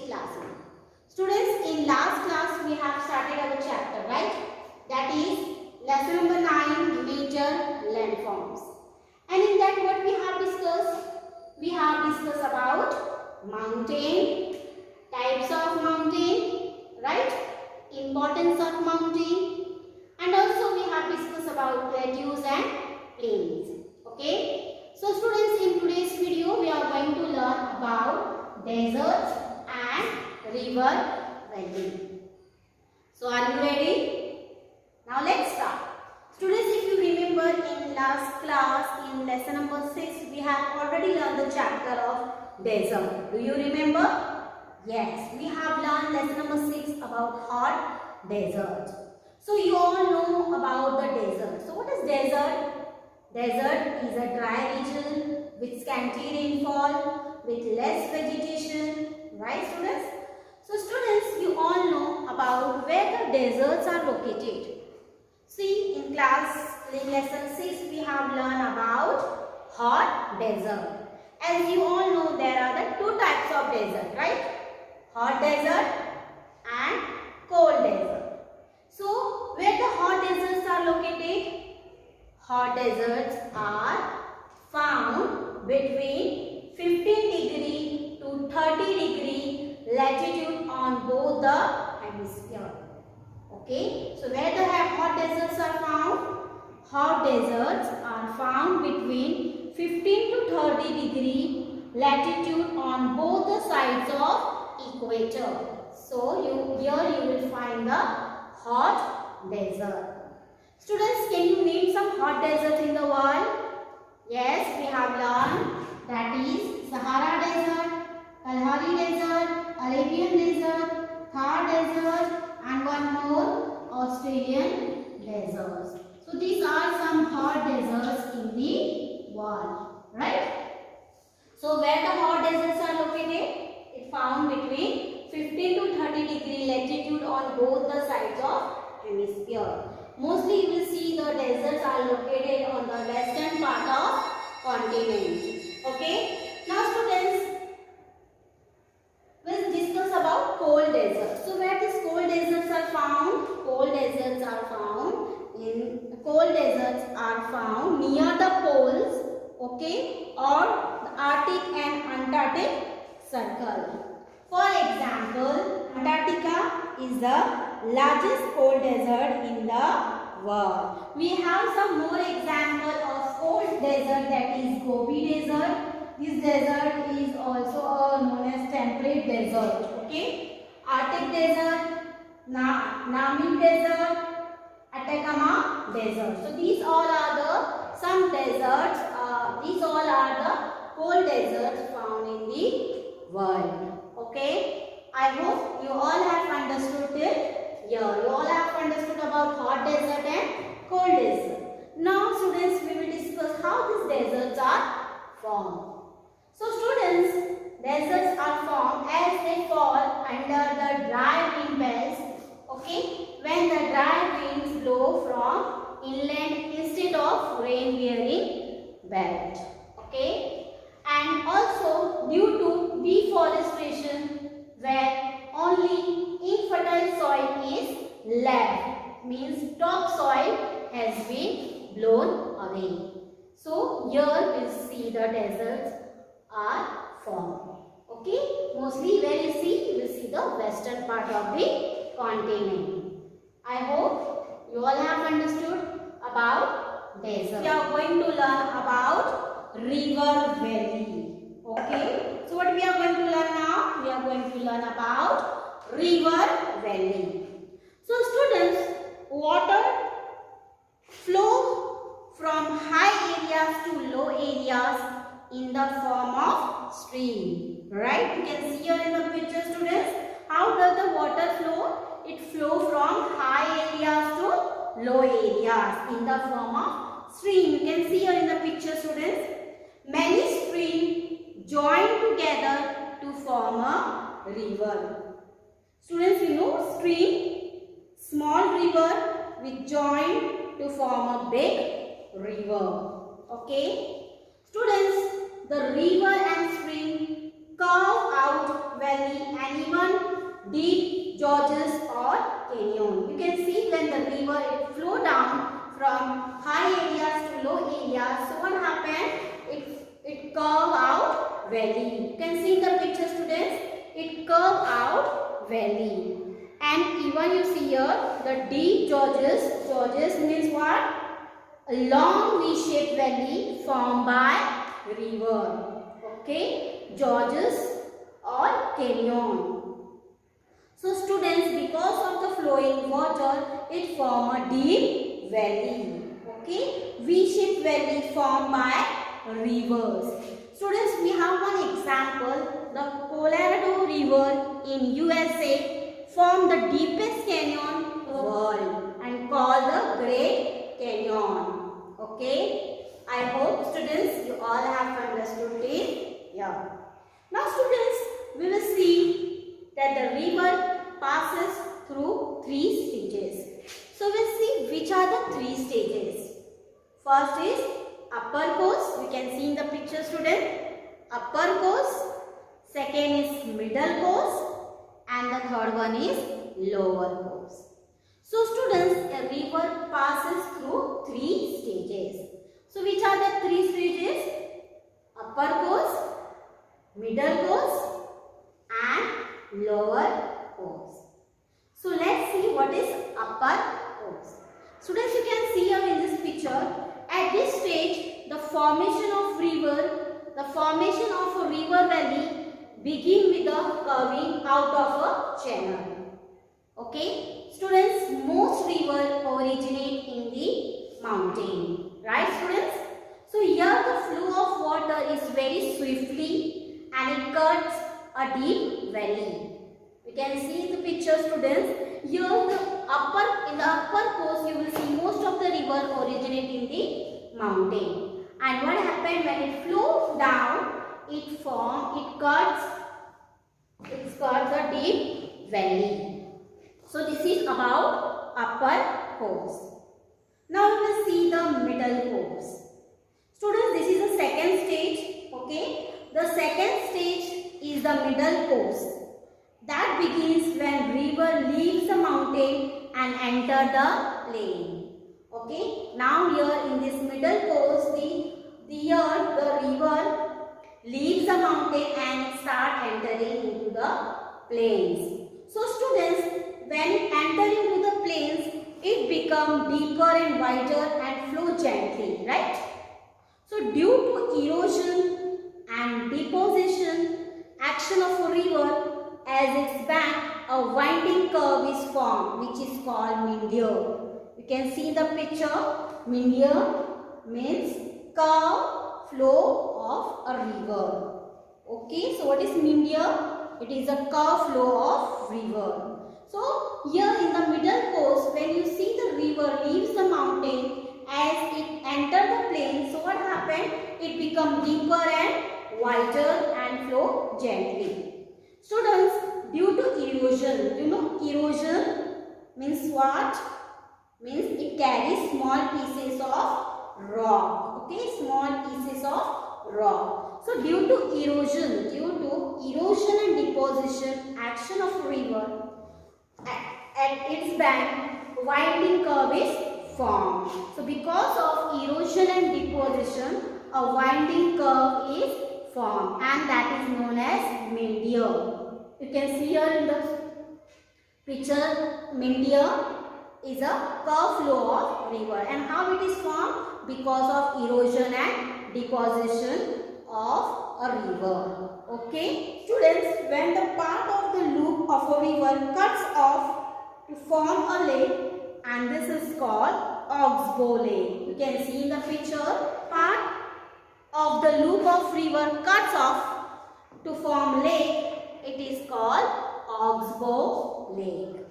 classroom. Students, in last class we have started our chapter, right? That is lesson number 9, major landforms. And in that what we have discussed? We have discussed about mountain, types of mountain, right? Importance of mountain, and also we have discussed about plateaus and plains. Okay? So students, in today's video we are going to learn about deserts and river valley. So are you ready? Now let's start. Students, if you remember in last class, in lesson number 6, we have already learned the chapter of desert. Do you remember? Yes, we have learned lesson number 6 about hot desert. So you all know about the desert. So what is desert? Desert is a dry region with scanty rainfall, with less vegetation, right students? So students, you all know about where the deserts are located. See, in lesson 6 we have learned about hot desert. As you all know, there are the two types of desert, right? Hot desert and cold desert. So, where the hot deserts are located? Hot deserts are found between 15 degree to 30 degree latitude on both the hemisphere. Okay, so where the hot deserts are found? Hot deserts are found between 15 to 30 degree latitude on both the sides of equator. So here you will find the hot desert. Students, can you name some hot deserts in the world? Yes, we have learned, that is Sahara Desert, Kalahari Desert, Arabian Desert, Thar Desert, and one more, Australian deserts. So these are some hot deserts in the world, right? So where the hot deserts are located? It found between 15 to 30 degree latitude on both the sides of hemisphere. Mostly you will see the deserts are located on the western part of continent. Okay. Now students, we'll discuss about cold deserts. So where these cold deserts are found? Cold deserts are found near the poles, okay, or the Arctic and Antarctic circle. For example, Antarctica is the largest cold desert in the world. We have some more examples of cold desert, that is Gobi Desert. This desert is also known as temperate desert. Okay, Arctic Desert, Namib Desert, Atacama Desert. So these all are the some deserts. These all are the cold deserts found in the world. Okay, I hope you all have understood it here. You all have understood about hot desert and cold desert. Now students, we will discuss how these deserts are formed. So students, deserts are formed as they fall under the dry wind belts, okay, when the dry winds blow from inland instead of rain bearing belt, okay, and also due to deforestation where only infertile soil is left, means topsoil has been blown away. So here we see the deserts are formed. Okay, mostly where you will see the western part of the continent. I hope you all have understood about desert. We are going to learn about river valley. Okay, so what we are going to learn now? We are going to learn about river valley. So students, water flow from high areas to low areas in the form of stream, right? You can see here in the picture, students, how does the water flow? It flows from high areas to low areas in the form of stream. You can see here in the picture, students, many streams join together to form a river. Students, you know stream, small river which join to form a big river. Okay, students, the river and stream curve out valley, and even deep gorges or canyon. You can see when the river it flow down from high areas to low areas. So what happened? It curve out valley. You can see in the picture, students. It curve out valley. And even you see here the deep gorges. Gorges means what? A long V-shaped valley formed by river. Okay, gorges or canyon. So students, because of the flowing water, it form a deep valley. Okay, V-shaped valley formed by rivers. Students, we have one example. The Colorado River in USA formed the deepest canyon in the world and called the Great Canyon. Okay, I hope students you all have understood it. Yeah. Now students, we will see that the river passes through 3 stages. So we'll see which are the 3 stages. First is upper course. We can see in the picture, student. Upper course. Second is middle course. And the third one is lower course. So students, a river passes through 3 stages. So which are the 3 stages? Upper course, middle course and lower course. So let's see what is upper course. Students, you can see here in this picture, at this stage the formation of a river valley begin with the curving out of a channel. Okay, students, most rivers originate in the mountain, right students? So here the flow of water is very swiftly and it cuts a deep valley. You can see in the picture, students. Here in the upper course you will see most of the river originate in the mountain. And what happened when it flows down? It cuts a deep valley. So this is about upper course. Now we will see the middle course. Students, this is the second stage. Okay, the second stage is the middle course. That begins when river leaves the mountain and enter the plain. Okay, now here in this middle course, the river leaves the mountain and start entering into the plains. So students, when it enters into the plains, it becomes deeper and wider and flow gently, right? So due to erosion and deposition action of a river, as its bank, a winding curve is formed, which is called meander. You can see the picture. Meander means curve flow of a river. Okay, so what is meander? It is a curve flow of river. So here in the middle course, when you see the river leaves the mountain, as it enters the plain, so what happened? It becomes deeper and wider and flow gently. Students, due to erosion, you know erosion means what? Means it carries small pieces of rock. Okay, small pieces of rock. So due to erosion and deposition action of river, at its bank, winding curve is formed. So because of erosion and deposition, a winding curve is formed, and that is known as meander. You can see here in the picture, meander is a curve flow of river. And how it is formed? Because of erosion and deposition of a river. Okay, students, when the part of the loop of a river cuts off to form a lake, and this is called oxbow lake. You can see in the picture, part of the loop of river cuts off to form lake. It is called oxbow lake.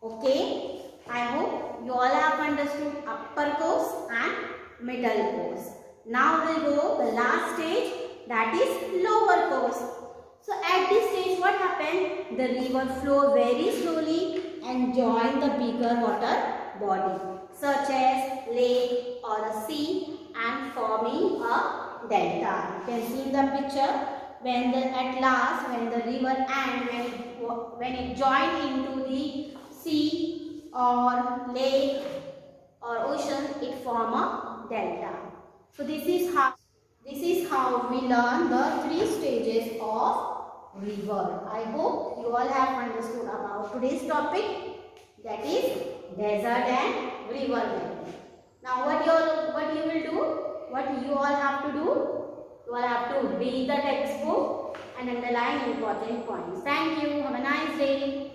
Okay, I hope you all have understood upper course and middle course. Now we will go the last stage, that is lower course. So at this stage what happened? The river flow very slowly and join the bigger water body such as lake or a sea and forming a delta. You can see in the picture, at last when the river and when it joined into the sea or lake or ocean, it form a delta. So this is how we learn the 3 stages of river. I hope you all have understood about today's topic, that is desert and river valley. Now what you will do? What you all have to do? You all have to read the textbook and underline important points. Thank you. Have a nice day.